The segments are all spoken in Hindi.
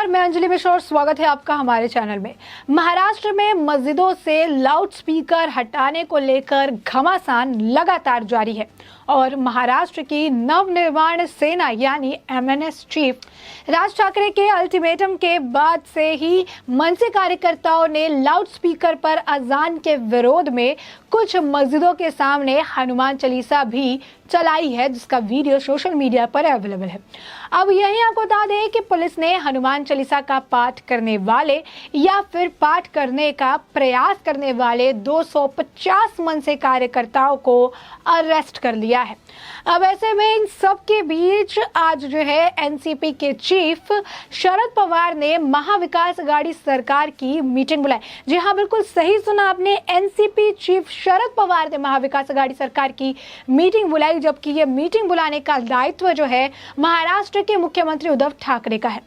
नमस्कार, मैं अंजलि मिश्रा और स्वागत है आपका हमारे चैनल में। महाराष्ट्र में मस्जिदों से लाउड स्पीकर हटाने को लेकर घमासान लगातार जारी है और महाराष्ट्र की नवनिर्माण सेना यानी एमएनएस चीफ राज ठाकरे के अल्टीमेटम के बाद से ही मनसे कार्यकर्ताओं ने लाउड स्पीकर पर अजान के विरोध में कुछ मस्जिदों के सामने हनुमान चालीसा भी चलाई है, जिसका वीडियो सोशल मीडिया पर अवेलेबल है। अब यही आपको बता दें कि पुलिस ने हनुमान चालीसा का पाठ करने वाले या फिर पाठ करने का प्रयास करने वाले 250 मनसे कार्यकर्ताओं को अरेस्ट कर लिया है। अब ऐसे में इन सब के बीच आज जो है एनसीपी के चीफ शरद पवार ने महाविकास अघाड़ी सरकार की मीटिंग बुलाई। जी हाँ, बिल्कुल सही सुना आपने, एनसीपी चीफ शरद पवार ने महाविकास अघाड़ी सरकार की मीटिंग बुलाई, जबकि ये मीटिंग बुलाने का दायित्व जो है महाराष्ट्र के मुख्यमंत्री उद्धव ठाकरे का है।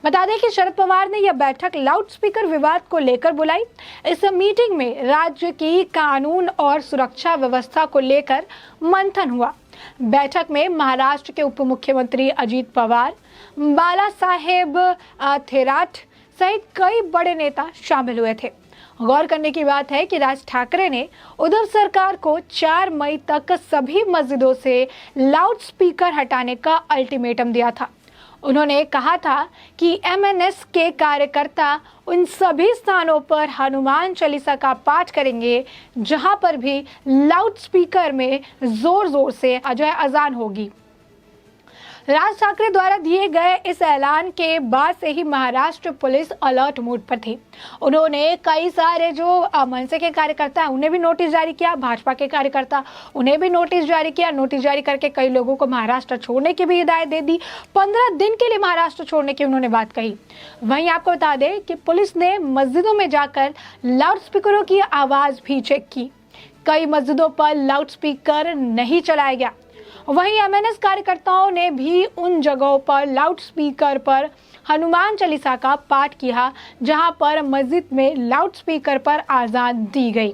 बता दें कि शरद पवार ने यह बैठक लाउड स्पीकर विवाद को लेकर बुलाई। इस मीटिंग में राज्य की कानून और सुरक्षा व्यवस्था को लेकर मंथन हुआ। बैठक में महाराष्ट्र के उप मुख्यमंत्री अजित पवार, बाला साहेब थोराट सहित कई बड़े नेता शामिल हुए थे। गौर करने की बात है कि राज ठाकरे ने उद्धव सरकार को 4 मई तक सभी मस्जिदों से लाउड स्पीकर हटाने का अल्टीमेटम दिया था। उन्होंने कहा था कि एमएनएस के कार्यकर्ता उन सभी स्थानों पर हनुमान चालीसा का पाठ करेंगे जहां पर भी लाउड स्पीकर में जोर से जो है अजान होगी। राज ठाकरे द्वारा दिए गए इस ऐलान के बाद से ही महाराष्ट्र पुलिस अलर्ट मोड पर थी। उन्होंने कई सारे जो मनसे के कार्यकर्ता हैं उन्हें भी नोटिस जारी किया, भाजपा के कार्यकर्ता उन्हें भी नोटिस जारी किया। नोटिस जारी करके कई लोगों को महाराष्ट्र छोड़ने की भी हिदायत दे दी। 15 दिन के लिए महाराष्ट्र छोड़ने की उन्होंने बात कही। वहीं आपको बता दें कि पुलिस ने मस्जिदों में जाकर लाउड स्पीकरों की आवाज भी चेक की। कई मस्जिदों पर लाउड स्पीकर नहीं चलाया गया। वहीं एमएनएस कार्यकर्ताओं ने भी उन जगहों पर लाउड स्पीकर पर हनुमान चालीसा का पाठ किया जहां पर मस्जिद में लाउड स्पीकर पर आजान दी गई।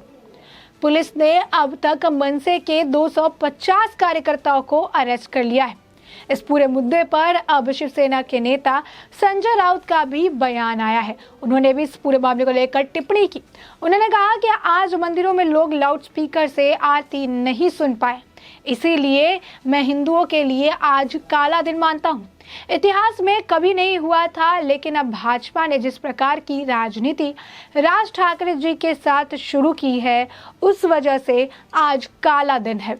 पुलिस ने अब तक मनसे के 250 कार्यकर्ताओं को अरेस्ट कर लिया है। इस पूरे मुद्दे पर अब शिवसेना के नेता संजय राउत का भी बयान आया है। उन्होंने भी इस पूरे मामले को लेकर टिप्पणी की। उन्होंने कहा कि आज मंदिरों में लोग लाउड स्पीकर से आरती नहीं सुन पाए, इसीलिए मैं हिंदुओं के लिए आज काला दिन मानता हूँ। इतिहास में कभी नहीं हुआ था, लेकिन अब भाजपा ने जिस प्रकार की राजनीति राज ठाकरे जी के साथ शुरू की है, उस वजह से आज काला दिन है।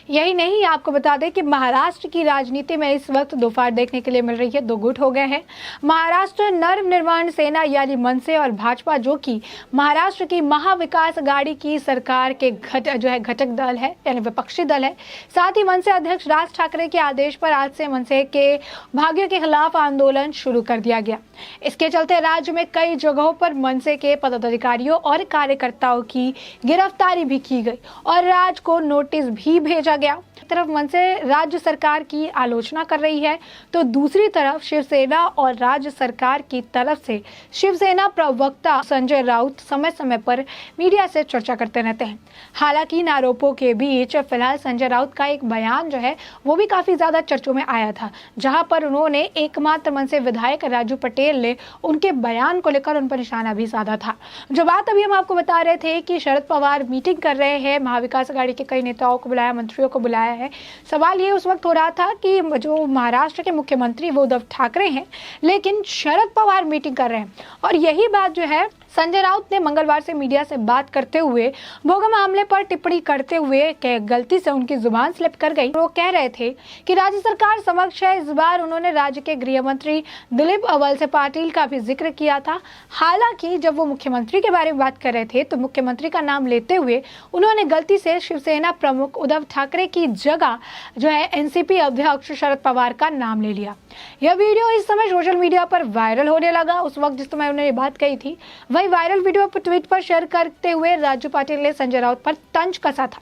यही नहीं, आपको बता दें कि महाराष्ट्र की राजनीति में इस वक्त दो फाड़ देखने के लिए मिल रही है, दो गुट हो गए हैं। महाराष्ट्र नवनिर्माण सेना यानी मनसे और भाजपा, जो कि महाराष्ट्र की महाविकास अघाड़ी की सरकार के घटक दल है यानी विपक्षी दल है। साथ ही मनसे अध्यक्ष राज ठाकरे के आदेश पर आज से मनसे के भाग्यों के खिलाफ आंदोलन शुरू कर दिया गया। इसके चलते राज्य में कई जगहों पर मनसे के पदाधिकारियों और कार्यकर्ताओं की गिरफ्तारी भी की गई और राज्य को नोटिस भी भेजा गया। एक तरफ मनसे राज्य सरकार की आलोचना कर रही है, तो दूसरी तरफ शिवसेना और राज्य सरकार की तरफ से शिवसेना प्रवक्ता संजय राउत समय समय पर मीडिया से चर्चा करते रहते हैं। हालांकि इन आरोपों के बीच फिलहाल संजय राउत का एक बयान जो है वो भी काफी ज्यादा चर्चों में आया था, जहां पर उन्होंने एकमात्र मनसे विधायक राजू पटेल ने उनके बयान को लेकर उन पर निशाना भी साधा था। जो बात अभी हम आपको बता रहे थे कि शरद पवार मीटिंग कर रहे हैं, महाविकास अघाड़ी के कई नेताओं को बुलाया, मंत्रियों को बुलाया है। सवाल ये उस वक्त हो रहा था कि जो महाराष्ट्र के मुख्यमंत्री वो उद्धव ठाकरे हैं, लेकिन शरद पवार मीटिंग कर रहे हैं। और यही बात जो है संजय राउत ने मंगलवार से मीडिया से बात करते हुए भोगा मामले पर टिप्पणी करते हुए गलती से उनकी जुबान स्लिप कर गई। वो कह रहे थे कि राज्य सरकार समक्ष है। इस बार उन्होंने राज्य के गृह मंत्री दिलीप वलसे पाटिल का भी जिक्र किया था। हालांकि जब वो मुख्यमंत्री के बारे में बात कर रहे थे तो मुख्यमंत्री का नाम लेते हुए उन्होंने गलती से शिवसेना प्रमुख उद्धव ठाकरे की जगह जो है एनसीपी अध्यक्ष शरद पवार का नाम ले लिया। यह वीडियो इस समय सोशल मीडिया पर वायरल होने लगा। उस वक्त जिस समय उन्होंने ये बात कही थी, वही वायरल वीडियो पर ट्वीट पर शेयर करते हुए राजू पाटिल ने संजय राउत पर तंज कसा था।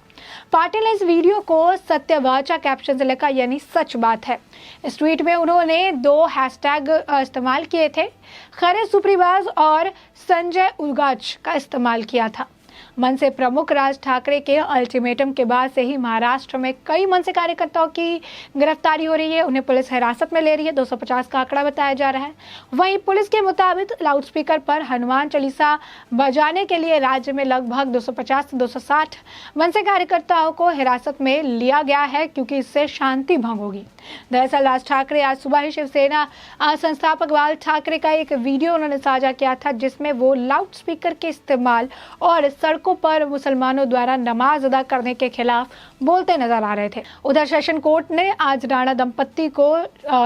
पाटिल ने इस वीडियो को सत्यवाचा कैप्शन से लिखा, यानी सच बात है। इस ट्वीट में उन्होंने 2 हैशटैग इस्तेमाल किए थे, खरे सुप्रीवाज और संजय उगाच का इस्तेमाल किया था। मनसे प्रमुख राज ठाकरे के अल्टीमेटम के बाद से ही महाराष्ट्र में कई मनसे कार्यकर्ताओं की गिरफ्तारी हो रही है, उन्हें पुलिस हिरासत में ले रही है। 250 का आंकड़ा बताया जा रहा है। वहीं पुलिस के मुताबिक लाउडस्पीकर पर हनुमान चालीसा बजाने के लिए राज्य में लगभग 250 से 260 मनसे कार्यकर्ताओं को हिरासत में लिया गया है, क्योंकि इससे शांति भंग होगी। दरअसल राज ठाकरे आज सुबह ही शिवसेना संस्थापक बाल ठाकरे का एक वीडियो उन्होंने साझा किया था, जिसमें वो लाउड स्पीकर के इस्तेमाल और सड़कों पर मुसलमानों द्वारा नमाज अदा करने के खिलाफ बोलते नजर आ रहे थे। उधर सेशन कोर्ट ने आज राणा दंपत्ति को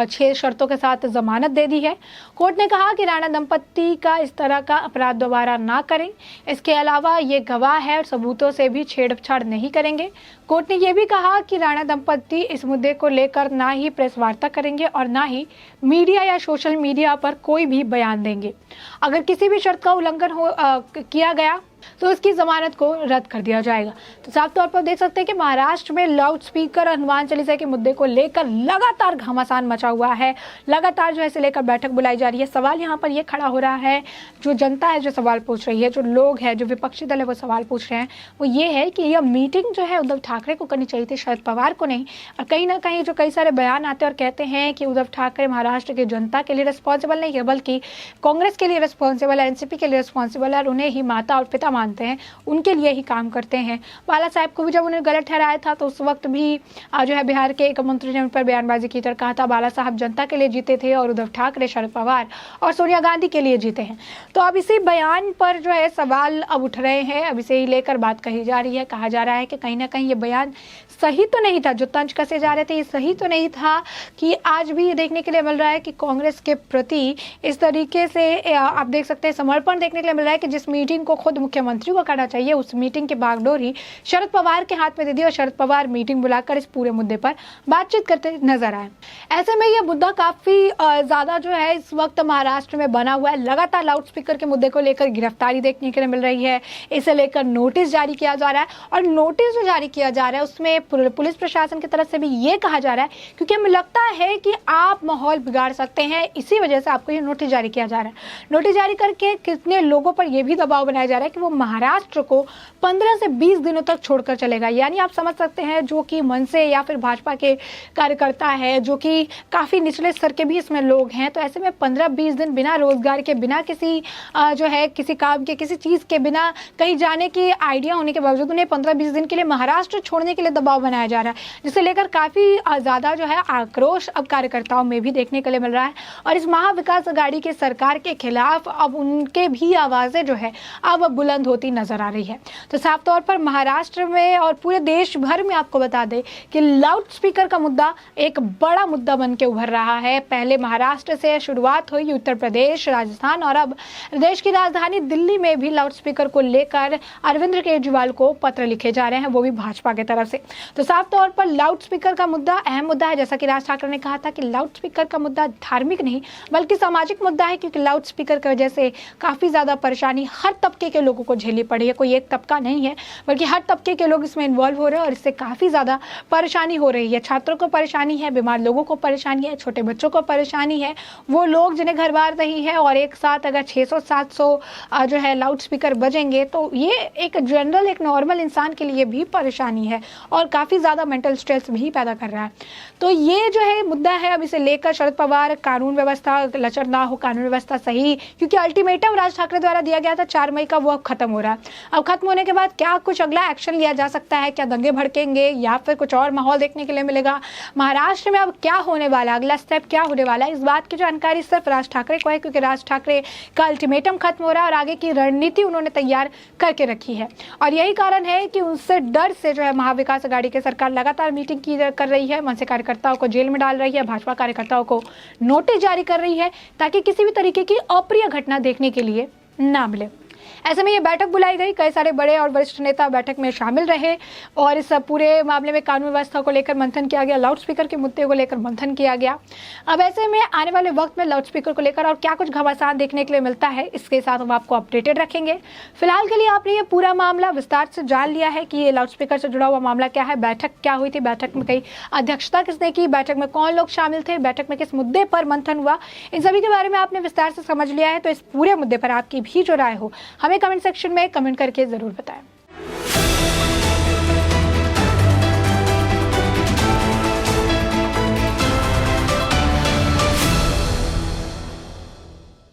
6 शर्तों के साथ जमानत दे दी है। कोर्ट ने कहा कि राणा दंपत्ति का इस तरह का अपराध दोबारा ना करें। इसके अलावा ये गवाह है और सबूतों से भी छेड़छाड़ नहीं करेंगे। कोर्ट ने यह भी कहा कि राणा दंपत्ति इस मुद्दे को लेकर ना ही प्रेस वार्ता करेंगे और ना ही मीडिया या सोशल मीडिया पर कोई भी बयान देंगे। अगर किसी भी शर्त का उल्लंघन किया गया तो इसकी जमानत को रद्द कर दिया जाएगा। तो साफ तौर पर देख सकते हैं कि महाराष्ट्र में लाउड स्पीकर और हनुमान चालीसा के मुद्दे को लेकर लगातार घमासान मचा हुआ है। लगातार जो है इसे लेकर बैठक बुलाई जा रही है। सवाल यहाँ पर यह खड़ा हो रहा है, जो जनता है जो सवाल पूछ रही है, जो लोग हैं, जो विपक्षी दल है वो सवाल पूछ रहे हैं, वो ये है कि यह मीटिंग जो है उद्धव ठाकरे को करनी चाहिए थी, शरद पवार को नहीं। और कहीं ना कहीं जो कई सारे बयान आते हैं और कहते हैं कि उद्धव ठाकरे महाराष्ट्र की जनता के लिए रिस्पॉन्सिबल नहीं है, बल्कि कांग्रेस के लिए रिस्पॉन्सिबल है, एनसीपी के लिए रिस्पॉन्सिबल है और उन्हें ही माता और पिता मानते हैं, उनके लिए ही काम करते हैं। बाला साहब को भी जब उन्हें गलत ठहराया था तो उस वक्त भी जो है बिहार के एक मंत्री ने उन पर बयानबाजी की तर कहा था बाला साहब जनता के लिए जीते थे और उद्धव ठाकरे, शरद पवार और सोनिया गांधी के लिए जीते हैं। तो अब इसी बयान पर जो है सवाल अब उठ रहे हैं। अब इसे ही लेकर बात कही जा रही है। कहा जा रहा है कि कहीं ना कहीं ये बयान सही तो नहीं था, जो तंज कसे जा रहे थे ये सही तो नहीं था, कि आज भी ये देखने के लिए मिल रहा है कि कांग्रेस के प्रति इस तरीके से आप देख सकते हैं समर्पण देखने के लिए मिल रहा है कि जिस मीटिंग को खुद मुख्यमंत्री को करना चाहिए उस मीटिंग की बागडोरी शरद पवार के हाथ में दे दी और शरद पवार मीटिंग बुलाकर इस पूरे मुद्दे पर बातचीत करते नजर आए। ऐसे में यह मुद्दा काफी ज्यादा जो है इस वक्त महाराष्ट्र में बना हुआ है। लगातार लाउड स्पीकर के मुद्दे को लेकर गिरफ्तारी देखने के लिए मिल रही है। इसे लेकर नोटिस जारी किया जा रहा है और नोटिस जो जारी किया जा रहा है उसमें पुलिस प्रशासन की तरफ से भी ये कहा जा रहा है, क्योंकि हमें लगता है कि आप माहौल बिगाड़ सकते हैं, इसी वजह से आपको ये नोटिस जारी किया जा रहा है। नोटिस जारी करके कितने लोगों पर यह भी दबाव बनाया जा रहा है कि वो महाराष्ट्र को 15 से 20 दिनों तक छोड़कर चलेगा। यानी आप समझ सकते हैं जो कि मनसे या फिर भाजपा के कार्यकर्ता है, जो कि काफी निचले स्तर के भी इसमें लोग हैं, तो ऐसे में 15-20 दिन बिना रोजगार के, बिना किसी जो है किसी काम के, किसी चीज के, बिना कहीं जाने की आइडिया होने के बावजूद उन्हें 15-20 दिन के लिए महाराष्ट्र छोड़ने के लिए दबाव बनाया जा रहा है, जिसे लेकर काफी ज्यादा जो है आक्रोश अब कार्यकर्ताओं में भी देखने के लिए मिल रहा है। और इस महाविकास आघाड़ी की सरकार के खिलाफ अब उनके भी आवाजें जो है अब बुलंद होती नजर आ रही है। तो साफ तौर पर महाराष्ट्र में और पूरे देश भर में आपको बता दें कि लाउड स्पीकर का मुद्दा एक बड़ा मुद्दा बन के उभर रहा है। पहले महाराष्ट्र से शुरुआत हुई, उत्तर प्रदेश, राजस्थान और अब देश की राजधानी दिल्ली में भी लाउड स्पीकर को लेकर अरविंद केजरीवाल को पत्र लिखे जा रहे हैं, वो भी भाजपा की तरफ से। तो साफ तौर पर लाउड स्पीकर का मुद्दा अहम मुद्दा है। जैसा कि राज ठाकरे ने कहा था कि लाउड स्पीकर का मुद्दा धार्मिक नहीं बल्कि सामाजिक मुद्दा है, क्योंकि लाउड स्पीकर की वजह से काफी ज्यादा परेशानी हर तबके के लोगों को झेलनी पड़ी है। कोई एक तबका नहीं है बल्कि हर तबके के लोग इसमें इन्वॉल्व हो रहे हैं और इससे काफी ज्यादा परेशानी हो रही है। छात्रों को परेशानी है, बीमार लोगों को परेशानी है, छोटे बच्चों को परेशानी है, वो लोग जिन्हें घर बार नहीं है, और एक साथ अगर 600-700 जो है लाउड स्पीकर बजेंगे तो ये एक जनरल, एक नॉर्मल इंसान के लिए भी परेशानी है और काफी ज्यादा मेंटल स्ट्रेस भी पैदा कर रहा है। तो ये जो है मुद्दा है, अब इसे लेकर शरद पवार कानून व्यवस्था लचर ना हो, कानून व्यवस्था सही, क्योंकि अल्टीमेटम राज ठाकरे द्वारा दिया गया था 4 मई का, वो अब खत्म हो रहा है। अब खत्म होने के बाद क्या कुछ अगला एक्शन लिया जा सकता है, क्या दंगे भड़केंगे या फिर कुछ और माहौल देखने के लिए मिलेगा महाराष्ट्र में, अब क्या होने वाला है, अगला स्टेप क्या होने वाला है, इस बात की जानकारी सिर्फ राज ठाकरे को है, क्योंकि राज ठाकरे का अल्टीमेटम खत्म हो रहा है और आगे की रणनीति उन्होंने तैयार करके रखी है। और यही कारण है कि उनसे डर से जो है महाविकास आघाड़ी की सरकार लगातार मीटिंग कर रही है, मनसे कार्यकर्ताओं को जेल में डाल रही है, भाजपा कार्यकर्ताओं को नोटिस जारी कर रही है, ताकि किसी भी तरीके की अप्रिय घटना देखने के लिए ना मिले। ऐसे में ये बैठक बुलाई गई, कई सारे बड़े और वरिष्ठ नेता बैठक में शामिल रहे और इस पूरे मामले में कानून व्यवस्था को लेकर मंथन किया गया, लाउड स्पीकर के मुद्दे को लेकर मंथन किया गया। अब ऐसे में आने वाले वक्त में लाउड स्पीकर को लेकर और क्या कुछ घमासान देखने के लिए मिलता है, इसके साथ हम आपको अपडेटेड रखेंगे। फिलहाल के लिए आपने ये पूरा मामला विस्तार से जान लिया है कि ये लाउड स्पीकर से जुड़ा हुआ मामला क्या है, बैठक क्या हुई थी, बैठक में कई अध्यक्षता किसने की, बैठक में कौन लोग शामिल थे, बैठक में किस मुद्दे पर मंथन हुआ, इन सभी के बारे में आपने विस्तार से समझ लिया है। तो इस पूरे मुद्दे पर आपकी भी जो राय हो हमें हमें कमेंट सेक्शन में कमेंट करके ज़रूर बताएं।